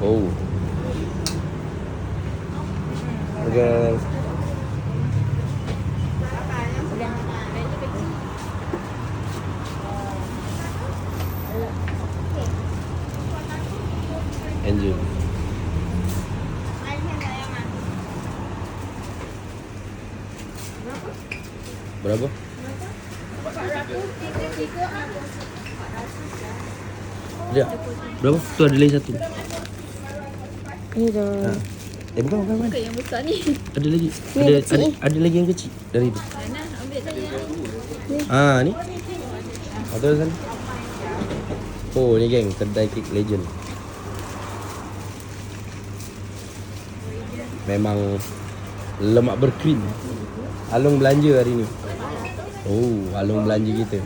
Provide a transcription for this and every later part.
Oh. Okay. Angel. Berapa? Lihat. Berapa? Tu ada lagi satu. Ini dah. Bukan. Bukan yang besar ni. Ada lagi. Ni kecil ni. Ada lagi yang kecil dari itu. Mana ambil saya. Ni. Ada sana. Oh, ni geng, kedai kek legend. Memang lemak berkrim. Along belanja hari ni. Oh, Along belanja kita.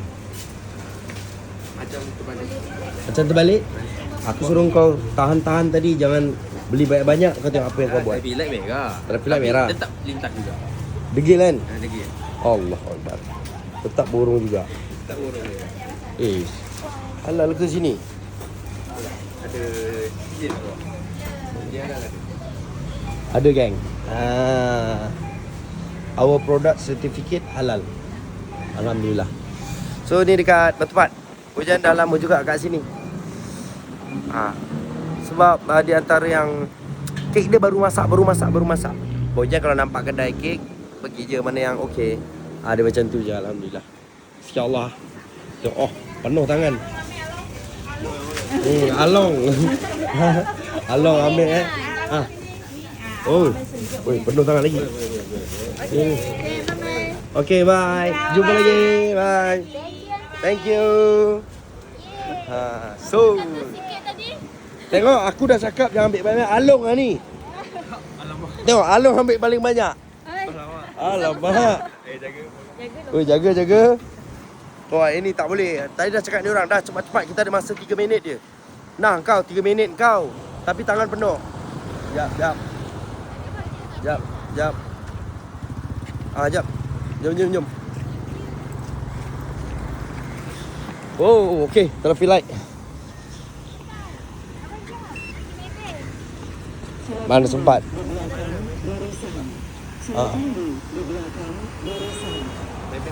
Macam terbalik. Aku suruh kau tahan-tahan tadi, jangan beli banyak-banyak. Kau tengok apa yang kau buat. Traffic light merah. Traffic light merah. Tetap lintas juga. Degil kan? Degil. Allah Akbar. Tetap burung juga. Tak urung merah. Halal ke sini? Ada izin tu. Dia ada. Ada geng. Our product certificate halal. Alhamdulillah. So ni dekat Batu Pahat. Hujan dah lama juga kat sini. Sebab di antara yang kek dia baru masak. Hujan kalau nampak kedai kek, pergi je mana yang okey. Dia macam tu je, alhamdulillah. Insya-Allah. Oh, penuh tangan. Along. Along ambil Oh, penuh tangan lagi. Okay, bye. Jumpa lagi. Bye. Thank you. So, tengok aku dah cakap jangan ambil banyak. Along lah ni. Tengok Along ambil paling banyak. Alamak. Jaga. Wah, ini tak boleh. Tadi dah cakap ni orang, dah cepat-cepat, kita ada masa 3 minit je. Nah, kau 3 minit kau. Tapi tangan penuh. Jap. Jap. Jom. Oh, okey. Traffic light. Mana sempat?